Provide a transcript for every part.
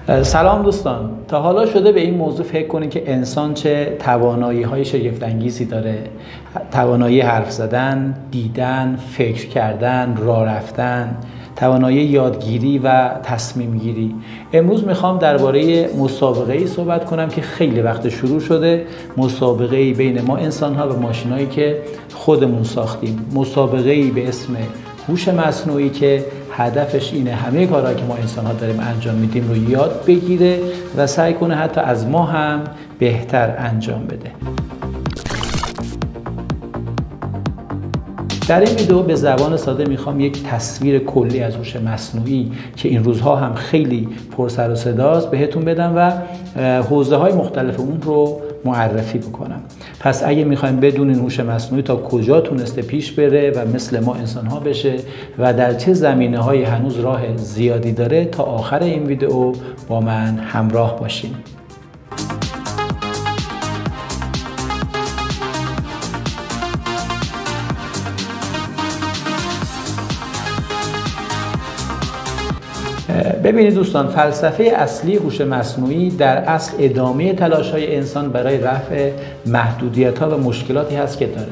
سلام دوستان، تا حالا شده به این موضوع فکر کنید که انسان چه توانایی‌های شگفت‌انگیزی داره؟ توانایی حرف زدن، دیدن، فکر کردن، راه رفتن، توانایی یادگیری و تصمیم گیری. امروز میخوام درباره مسابقه‌ای صحبت کنم که خیلی وقت شروع شده، مسابقه‌ای بین ما انسان‌ها و ماشینایی که خودمون ساختیم. مسابقه‌ای به اسم هوش مصنوعی که هدفش اینه همه کارهایی که ما انسان‌ها داریم انجام میدیم رو یاد بگیره و سعی کنه حتی از ما هم بهتر انجام بده. در این ویدیو به زبان ساده میخوام یک تصویر کلی از هوش مصنوعی که این روزها هم خیلی پر سر و صداست بهتون بدم و حوزه‌های مختلف اون رو معرفی بکنم. پس اگه میخوایم بدونین هوش مصنوعی تا کجا تونسته پیش بره و مثل ما انسان‌ها بشه و در چه زمینه‌هایی هنوز راه زیادی داره، تا آخر این ویدیو با من همراه باشین. ببینید دوستان، فلسفه اصلی هوش مصنوعی در اصل ادامه تلاش‌های انسان برای رفع محدودیت‌ها و مشکلاتی هست که داره.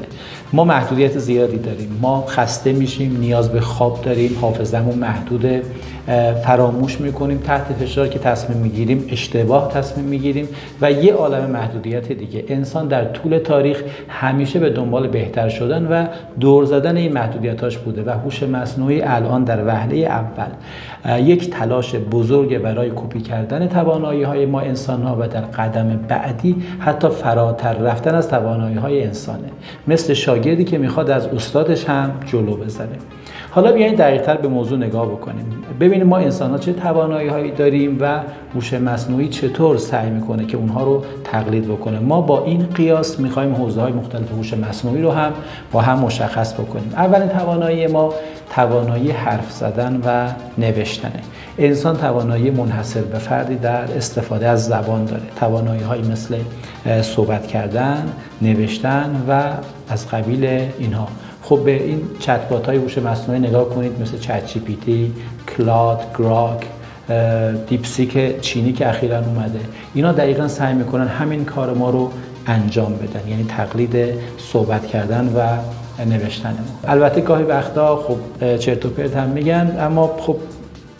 ما محدودیت زیادی داریم، ما خسته میشیم، نیاز به خواب داریم، حافظه‌مون محدوده، فراموش میکنیم، تحت فشار که تصمیم میگیریم اشتباه تصمیم میگیریم و یه عالم محدودیت دیگه. انسان در طول تاریخ همیشه به دنبال بهتر شدن و دور زدن این محدودیتاش بوده و هوش مصنوعی الان در وهله اول یک تلاش بزرگ برای کپی کردن توانایی‌های ما انسان‌ها و در قدم بعدی حتی فراتر رفتن از توانایی‌های انسانه، مثل شاگردی که میخواد از استادش هم جلو بزنه. حالا بیاین دقیق‌تر به موضوع نگاه بکنیم، ببینیم ما انسان‌ها چه توانایی‌هایی داریم و هوش مصنوعی چطور سعی میکنه که اونها رو تقلید بکنه. ما با این قیاس می‌خوایم حوزه‌های مختلف هوش مصنوعی رو هم با هم مشخص بکنیم. اولین توانایی ما توانایی حرف زدن و نوشتنه. انسان توانایی منحصر به فردی در استفاده از زبان داره. توانایی‌هایی مثل صحبت کردن، نوشتن و از قبیل اینها. خب به این چت بات های هوش مصنوعی نگاه کنید، مثل چت جی پی تی، کلاد، گراک، دیپسیک چینی که اخیراً اومده. اینا دقیقاً سعی میکنن همین کار ما رو انجام بدن، یعنی تقلید صحبت کردن و نوشتن ما. البته گاهی وقتا خب چرت و پرت هم میگن، اما خب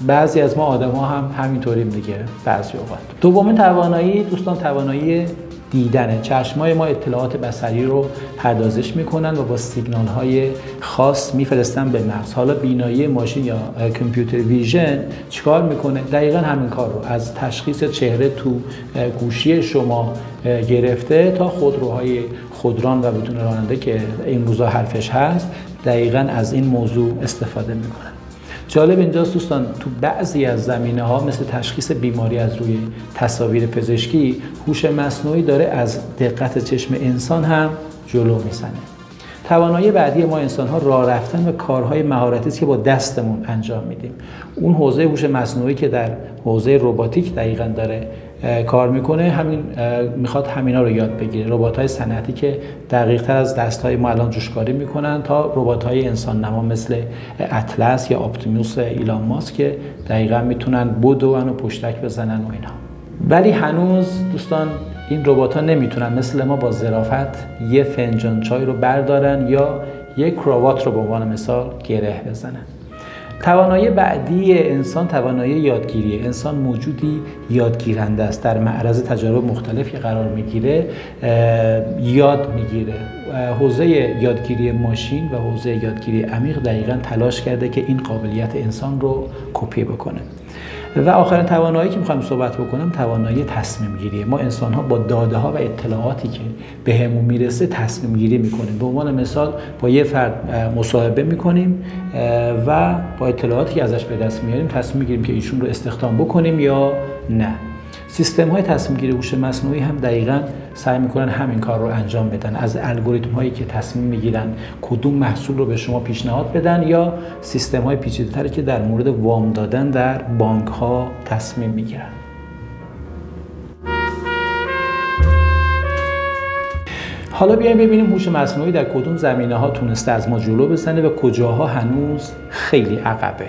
بعضی از ما آدم‌ها هم همینطوریم دیگه بعضی اوقات. دومین توانایی دوستان توانایی دیدنه. چشمای ما اطلاعات بصری رو پردازش میکنن و با سیگنال های خاص میفرستن به مغز. حالا بینایی ماشین یا کامپیوتر ویژن چیکار میکنه؟ دقیقاً همین کار رو از تشخیص چهره تو گوشی شما گرفته تا خودروهای خودران و بدون راننده که این روزا حرفش هست، دقیقاً از این موضوع استفاده میکنن. جالب اینجاست دوستان، تو بعضی از زمینه‌ها مثل تشخیص بیماری از روی تصاویر پزشکی، هوش مصنوعی داره از دقت چشم انسان هم جلو میزنه. توانایی بعدی ما انسان‌ها راه رفتن و کارهای مهارتی است که با دستمون انجام میدیم. اون حوزه هوش مصنوعی که در حوزه رباتیک دقیقاً داره کار میکنه، همین میخواد همینا رو یاد بگیره. ربات‌های صنعتی که دقیق‌تر از دست‌های ما الان جوشکاری میکنن تا ربات‌های انسان نما مثل اطلس یا اپتیموس ایلان ماسک که دقیقاً میتونن بدون و پشتک بزنن و اینا. ولی هنوز دوستان این ربات‌ها نمیتونن مثل ما با ظرافت یه فنجان چای رو بردارن یا یک کراوات رو به عنوان مثال گره بزنن. توانایی بعدی انسان توانایی یادگیریه. انسان موجودی یادگیرنده است، در معرض تجارب مختلفی قرار میگیره، یاد میگیره. حوزه یادگیری ماشین و حوزه یادگیری عمیق دقیقاً تلاش کرده که این قابلیت انسان رو کپی بکنه. و آخرین توانایی که میخوایم صحبت بکنم توانایی تصمیم گیریه. ما انسان ها با داده ها و اطلاعاتی که بهمون میرسه تصمیم گیری میکنیم. به عنوان مثال با یه فرد مصاحبه میکنیم و با اطلاعاتی که ازش به دست میاریم تصمیم میگیریم که ایشون رو استخدام بکنیم یا نه. سیستم های تصمیم گیری هوش مصنوعی هم دقیقاً سعی میکنن همین کار رو انجام بدن، از الگوریتم هایی که تصمیم میگیرن کدوم محصول رو به شما پیشنهاد بدن یا سیستم های پیچیده‌تری که در مورد وام دادن در بانک ها تصمیم میگیرن. حالا بیایم ببینیم هوش مصنوعی در کدوم زمینه‌ها تونسته از ما جلو بزنه و کجاها هنوز خیلی عقبه.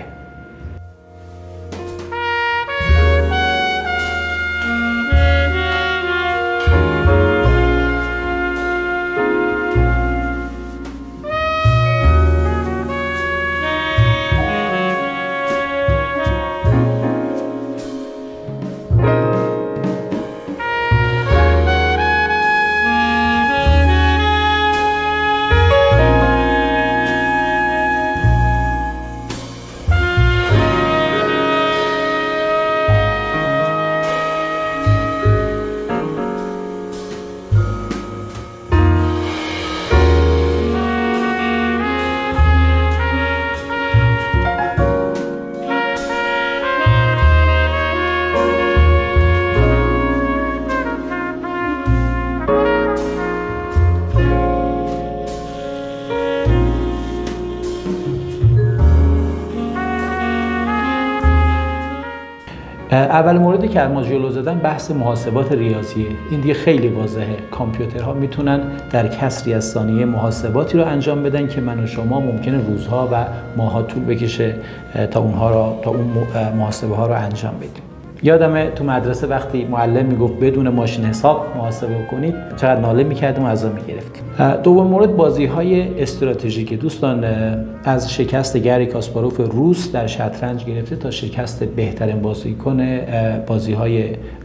اول موردی که ما جلو زدن بحث محاسبات ریاضیه. این دیگه خیلی واضحه. کامپیوترها میتونن در کسری از ثانیه محاسباتی رو انجام بدن که من و شما ممکنه روزها و ماه‌ها طول بکشه تا اون محاسبه ها رو انجام بدیم. یادمه تو مدرسه وقتی معلم میگفت بدون ماشین حساب محاسبه کنید چقدر ناله میکردیم و عذاب میگرفتیم. دوم مورد بازی‌های استراتژیک. دوستان از شکست گری کاسپاروف روس در شطرنج گرفته تا شکست بهترین بازیکن بازی‌های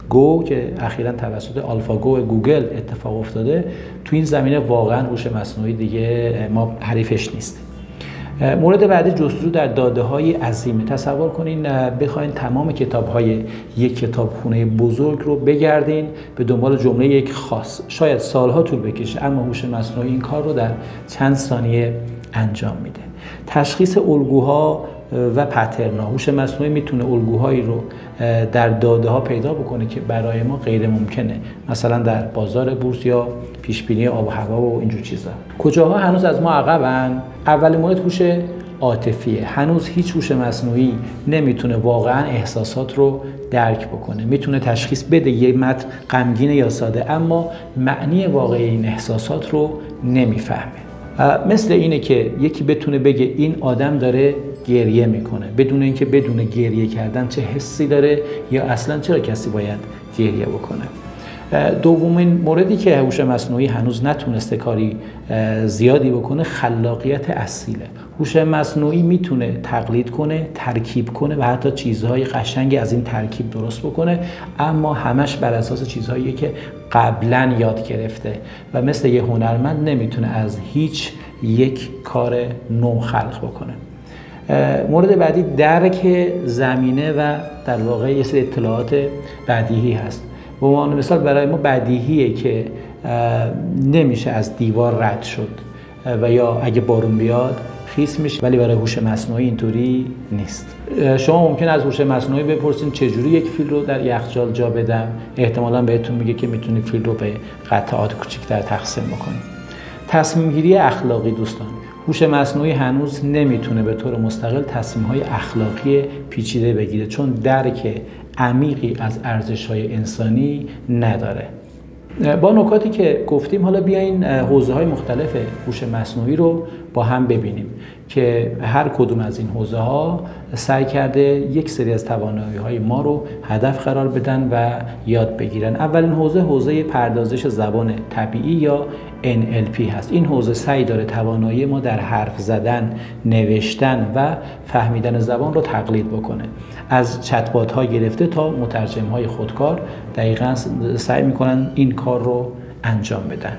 گو که اخیراً توسط آلفاگو گوگل اتفاق افتاده، تو این زمینه واقعاً هوش مصنوعی دیگه ما حریفش نیستیم. مورد بعدی جستجو در داده‌های عظیمه. تصور کنین بخواین تمام کتاب‌های یک کتابخونه بزرگ رو بگردین به دنبال جمله یک خاص، شاید سالها طول بکشه، اما هوش مصنوعی این کار رو در چند ثانیه انجام میده. تشخیص الگوها و پترن‌ها. هوش مصنوعی میتونه الگوهایی رو در داده‌ها پیدا بکنه که برای ما غیر ممکنه، مثلا در بازار بورس یا پیشبینی آب و هوا و اینجور چیزا. کجاها هنوز از ما عقبن؟ اول مورد هوش عاطفیه. هنوز هیچ هوش مصنوعی نمیتونه واقعا احساسات رو درک بکنه. میتونه تشخیص بده یه متن غمگینه یا ساده، اما معنی واقعی این احساسات رو نمیفهمه. مثل اینه که یکی بتونه بگه این آدم داره گریه میکنه بدون اینکه بدون گریه کردن چه حسی داره یا اصلا چرا کسی باید گریه بکنه. دومین موردی که هوش مصنوعی هنوز نتونسته کاری زیادی بکنه خلاقیت اصیله. هوش مصنوعی میتونه تقلید کنه، ترکیب کنه و حتی چیزهای قشنگی از این ترکیب درست بکنه، اما همش بر اساس چیزهایی که قبلا یاد گرفته و مثل یه هنرمند نمیتونه از هیچ یک کار نو خلق بکنه. مورد بعدی درک زمینه و در واقع یه سری اطلاعات بدیهی هست. به عنوان مثال برای ما بدیهیه که نمیشه از دیوار رد شد و یا اگه بارون بیاد خیس میشه، ولی برای هوش مصنوعی اینطوری نیست. شما ممکن از هوش مصنوعی بپرسین چجوری یک فیل رو در یخچال جا بدم، احتمالاً بهتون میگه که میتونی فیل رو به قطعات کوچکتر تقسیم بکنی. تصمیم گیری اخلاقی. دوستان هوش مصنوعی هنوز نمیتونه به طور مستقل تصمیم‌های اخلاقی پیچیده بگیره، چون درک عمیقی از ارزش‌های انسانی نداره. با نکاتی که گفتیم حالا بیاین حوزه‌های مختلف هوش مصنوعی رو با هم ببینیم که هر کدوم از این حوزه‌ها سعی کرده یک سری از توانایی‌های ما رو هدف قرار بدن و یاد بگیرن. اولین حوزه پردازش زبان طبیعی یا NLP هست. این حوزه سعی داره توانایی ما در حرف زدن، نوشتن و فهمیدن زبان رو تقلید بکنه. از چت‌بات‌ها گرفته تا مترجم‌های خودکار دقیقاً سعی می‌کنن این کار رو انجام بدن.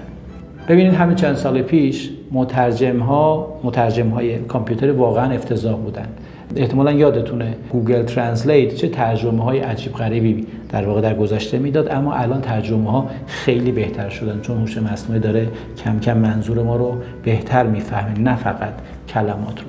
ببینید همین چند سال پیش مترجم‌های کامپیوتر واقعاً افتضاح بودن. احتمالاً یادتونه گوگل ترنسلیت چه ترجمه‌های عجیب غریبی در واقع در گذشته میداد، اما الان ترجمه‌ها خیلی بهتر شدن چون هوش مصنوعی داره کم کم منظور ما رو بهتر میفهمه، نه فقط کلمات رو.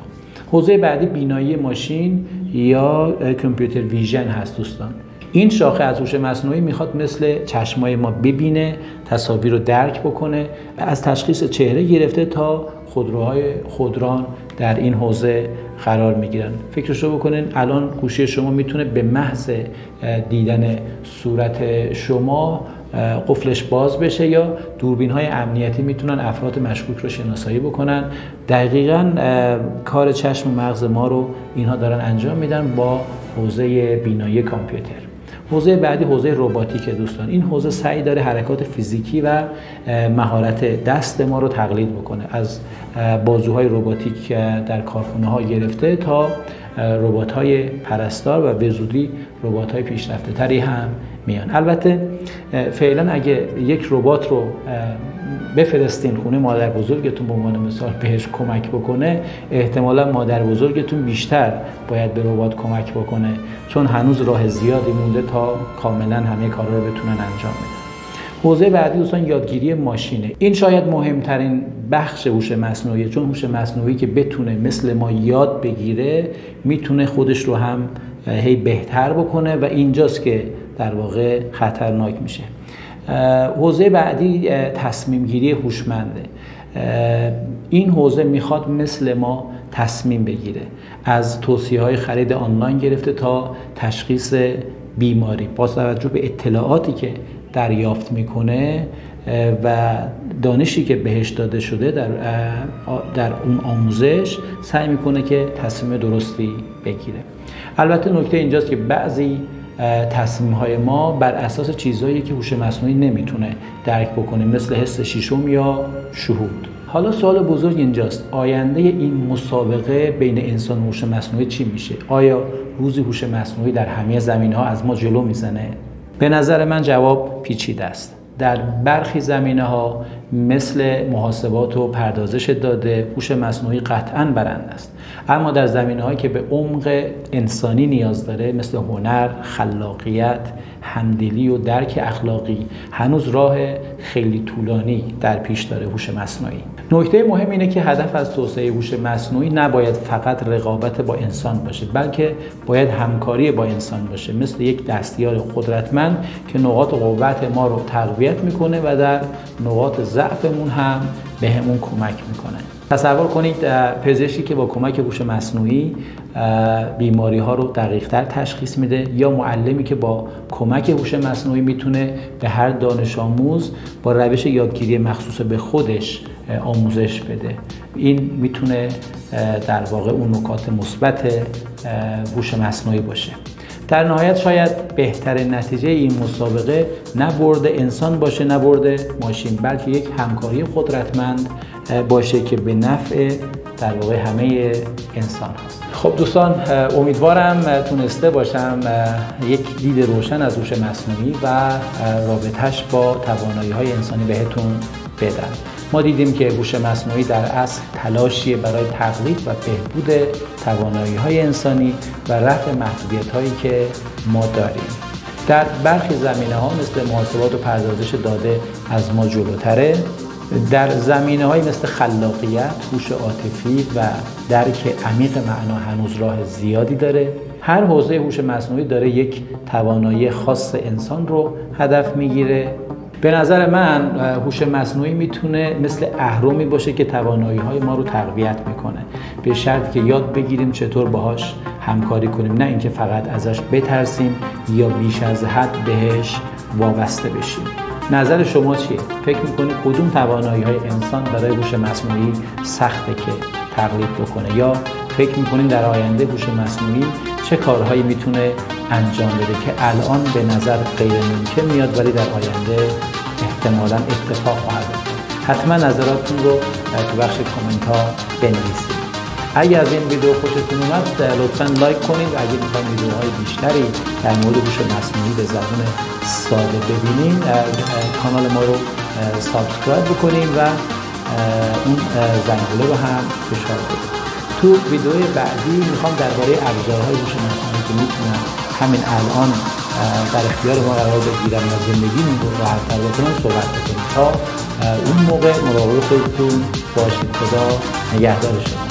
حوزه بعدی بینایی ماشین یا کامپیوتر ویژن هست. دوستان این شاخه از هوش مصنوعی میخواد مثل چشمای ما ببینه، تصاویر رو درک بکنه، از تشخیص چهره گرفته تا خودروهای خودران در این حوزه قرار میگیرن. فکرشو بکنین الان گوشی شما میتونه به محض دیدن صورت شما قفلش باز بشه یا دوربین‌های امنیتی میتونن افراد مشکوک رو شناسایی بکنن. دقیقاً کار چشم و مغز ما رو اینها دارن انجام میدن با حوزه بینایی کامپیوتر. حوزه بعدی حوزه رباتیک. دوستان این حوزه سعی داره حرکات فیزیکی و مهارت دست ما رو تقلید بکنه، از بازوهای رباتیک در کارخانه‌ها گرفته تا ربات‌های پرستار و به زودی ربات‌های پیشرفته تری هم میان. البته فعلا اگه یک ربات رو بفرستین خونه مادر بزرگتون به عنوان مثال بهش کمک بکنه، احتمالا مادر بزرگتون بیشتر باید به ربات کمک بکنه، چون هنوز راه زیادی مونده تا کاملا همه کارا رو بتونن انجام بدن. حوزه بعدی دوستان یادگیری ماشینه. این شاید مهمترین بخش هوش مصنوعی، چون هوش مصنوعی که بتونه مثل ما یاد بگیره میتونه خودش رو هم هی بهتر بکنه و اینجاست که در واقع خطرناک میشه. حوزه بعدی تصمیم گیری هوشمنده. این حوزه میخواد مثل ما تصمیم بگیره، از توصیه‌های خرید آنلاین گرفته تا تشخیص بیماری با توجه به اطلاعاتی که دریافت میکنه و دانشی که بهش داده شده در اون آموزش سعی میکنه که تصمیم درستی بگیره. البته نکته اینجاست که بعضی تصمیم‌های ما بر اساس چیزهایی که هوش مصنوعی نمیتونه درک بکنه، مثل حس ششم یا شهود. حالا سوال بزرگ اینجاست، آینده این مسابقه بین انسان و هوش مصنوعی چی میشه؟ آیا روزی هوش مصنوعی در همه زمینه‌ها از ما جلو میزنه؟ به نظر من جواب پیچیده است. در برخی زمینه‌ها مثل محاسبات و پردازش داده هوش مصنوعی قطعاً برنده است، اما در زمینه‌هایی که به عمق انسانی نیاز داره مثل هنر، خلاقیت، همدلی و درک اخلاقی هنوز راه خیلی طولانی در پیش داره هوش مصنوعی. نکته مهم اینه که هدف از توسعه هوش مصنوعی نباید فقط رقابت با انسان باشه، بلکه باید همکاری با انسان باشه، مثل یک دستیار قدرتمند که نقاط قوت ما رو تقویت میکنه و در نقاط ضعفمون هم بهمون کمک میکنه. تصور کنید پزشکی که با کمک هوش مصنوعی بیماری ها رو دقیق‌تر تشخیص میده، یا معلمی که با کمک هوش مصنوعی میتونه به هر دانش آموز با روش یادگیری مخصوص به خودش آموزش بده. این میتونه در واقع اون نکات مثبت هوش مصنوعی باشه. در نهایت شاید بهترین نتیجه این مسابقه نه برد انسان باشه نه برد ماشین، بلکه یک همکاری قدرتمند باشه که به نفع در واقع همه انسان هست. خب دوستان، امیدوارم تونسته باشم یک دید روشن از هوش مصنوعی و رابطه‌اش با توانایی‌های انسانی بهتون بدم. ما دیدیم که هوش مصنوعی در اصل تلاشی برای تقلید و بهبود توانایی‌های انسانی و رفع محدودیت‌هایی که ما داریم. در برخی زمینه‌ها مثل محاسبات و پردازش داده از ما جلوتره. در زمینه‌های مثل خلاقیت، هوش عاطفی و درک عمیق معنا هنوز راه زیادی داره. هر حوزه هوش مصنوعی داره یک توانایی خاص انسان رو هدف میگیره. به نظر من هوش مصنوعی میتونه مثل اهرمی باشه که توانایی‌های ما رو تقویت میکنه، به شرطی که یاد بگیریم چطور باهاش همکاری کنیم، نه اینکه فقط ازش بترسیم یا بیش از حد بهش وابسته بشیم. نظر شما چیه؟ فکر میکنید کدوم توانایی‌های انسان برای هوش مصنوعی سخته که تقلید بکنه، یا فکر میکنید در آینده هوش مصنوعی چه کارهایی میتونه انجام بده که الان به نظر غیر ممکن میاد ولی در آینده احتمالاً اتفاق خواهد افتاد؟ حتما نظراتتون رو تو بخش کامنت ها بنویسید. اگر از این ویدیو خوشتون اومد لطفاً لایک کنید و اگه میخواید ویدیوهای بیشتری در مورد هوش مصنوعی به زبان ساده ببینید کانال ما رو سابسکرایب بکنید و اون زنگوله رو هم فشار بدید. تو ویدیوی بعدی میخوام درباره ابزارهای هوش مصنوعی که میتونن همین الان در اختیار ما قرار بگیرن و زندگیمون رو راحت‌تر بکنن صحبت بکنیم. تا اون موقع مراقب خودتون باشید. خدا نگهدار شما.